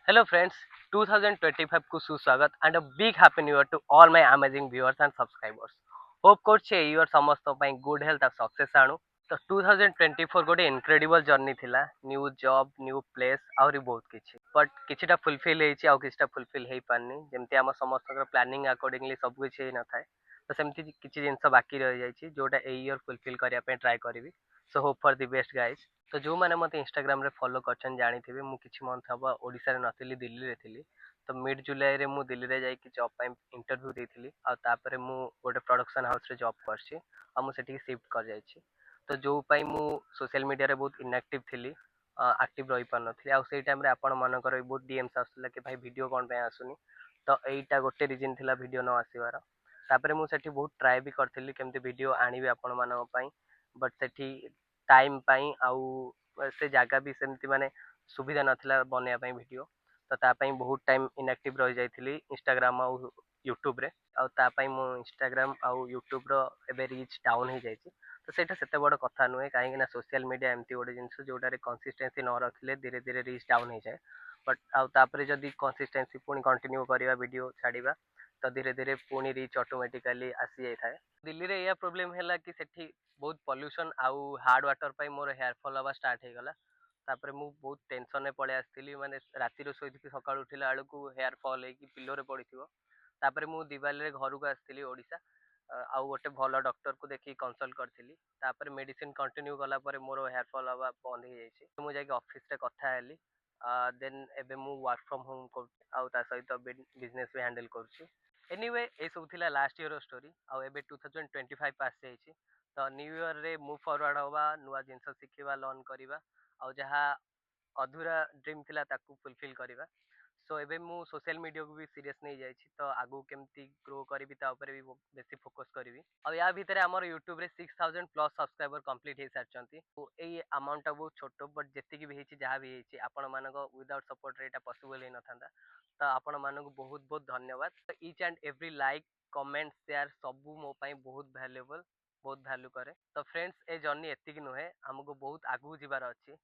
Hello friends, 2025 को सुस्वागत and a big happy new year to all my amazing viewers and subscribers. Hope करछे एई year समस्त पई good health आ success आणु. तो 2024 गोटे इनक्रेडिबल जर्नी थिला. न्यू जॉब, न्यू प्लेस आउरी बहुत किछि. बट किछिटा फुलफिल हेछि आ किछिटा फुलफिल हेइ पानी. जेमति हम समस्त प्लानिंग अकॉर्डिंगली सब किछि हेइ न थाए. तो सेमति किछि जिंस बाकी रहि जाइछि जोटा एई इयर फुलफिल करिया पे ट्राई करिवि. So hope for the best guys. तो जो मैंने मत इंस्टाग्राम रे फॉलो करछन जानी थिबे मु किछि मंथ हबा ओडिसा रे नथिली दिल्ली रे थिली. तो मिड जुलाई रे मु दिल्ली रे जाई कि जॉब पय इंटरव्यू देथिली आ तापरे मु गोटे प्रोडक्शन हाउस रे जॉब करछि आ मु सेठी शिफ्ट कर जाइछि. तो जो पय मु सोशल मीडिया रे बहुत इनएक्टिव थिली, एक्टिव रही पार नथिली आ सेई टाइम रे आपण मानकर बहुत डीएम्स आसला कि भाई वीडियो कोन पे आसुनी. तो एईटा गोटे रीजन थिला वीडियो न आसीवार. तापरे मु सेठी बहुत ट्राई भी करथिली केमते वीडियो आनिबे आपण मानक पय. बट सेठी टाइम पई आउ से जगह भी सेमती माने सुविधा नथिला बनिया पई वीडियो. तो ता पई बहुत टाइम इनएक्टिव रहि जाइथिली इंस्टाग्राम आ यूट्यूब रे. आ ता पई मो इंस्टाग्राम आ यूट्यूब रो एबे रीच डाउन हे जाइछि. तो सेटा सेते बड़ कथा नुहे काहे ना सोशल मीडिया एमती गोटे जिंस जोटारे कंसिस्टेंसी न रखिले धीरे धीरे रीच डाउन हे जाए. बट आ तापरे जदी कंसिस्टेंसी पुनी कंटिन्यू करिवा वीडियो छाड़ीबा तो धीरे धीरे पुनी रीच ऑटोमेटिकली आसी जाय थाए. दिल्ली रे या प्रॉब्लम हैला कि सेठी बहुत पॉल्यूशन आउ हार्ड वाटर पई मोर हेयर फॉल हवा स्टार्ट हे गला. तापरे मु बहुत टेंशन ने पळे आस्तिली माने राती रो सोइथि सकाळ उठिला आळु को हेयर फॉल हे कि पिलो रे पडिथिबो. तापरे मु दिवाली रे घर को आस्तिली ओडिसा. आउ गोटे भल डॉक्टर को देखि कंसल्ट करथिली. तापरे मेडिसिन कंटिन्यू गला परे मोर हेयर फॉल हवा बंद हे जाइछि. मु जाके ऑफिस रे कथा हेली. देन एबे मु वर्क फ्रॉम होम को आउ ता सहित बिजनेस भी हैंडल करछि. एनीवे ए सब थिला लास्ट ईयर स्टोरी. आउ एबे 2025 पास जाइछि. तो न्यू ईयर रे मूव फॉरवर्ड होबा नुआ जिंस शिखिबा लर्न करिबा आउ जहा अधूरा ड्रीम थिला ताकू फुलफिल करिबा. सो एबे मु सोशल मीडिया को भी सीरियस नहीं जाइछि. तो आगु केमती ग्रो करिवि ता ऊपर भी बेसी फोकस करिवि. आ या भीतर हमर यूट्यूब रे 6000 प्लस सब्सक्राइबर कंप्लीट हे सारचंती. तो एई अमाउंट बहुत छोटो बट जेतिकी भी हेछि जहा भी हेछि आपण मानको विदाउट सपोर्ट रे एटा पॉसिबल हे नथांदा. तो आपण मानको बहुत बहुत धन्यवाद. Each and every like comment share सबू मो पई बहुत वैल्यूएबल, बहुत वैल्यू करे. तो फ्रेंड्स ए जर्नी एतिकी नुहे हमको बहुत आगु जिबार अछि.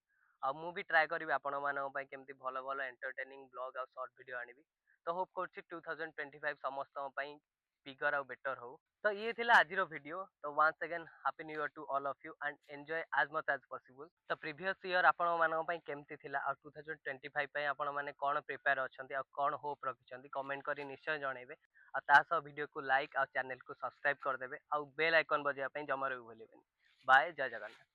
आ मु भी ट्राई करिवि आपण मानको पई केमती भलो भलो एंटरटेनिंग ब्लॉग आ शॉर्ट वीडियो आनिबि. तो होप करछि 2025 समस्त पई बिगर और बेटर हो. तो ये थिला आजिरो वीडियो. तो once again happy new year to all of you and enjoy as much as possible. तो प्रीवियस ईयर आपण मानको पई केमती थिला आ 2025 पई आपण माने कोन प्रिपेयर अछंती आ कोन होप रखिछंती कमेंट करी निश्चय जणेबे. आ ता सह वीडियो को लाइक आ चैनल को सब्सक्राइब कर देबे आ बेल आइकन बजाय पई जमारे भी भूलिबेनी. बाय, जय जगन्नाथ.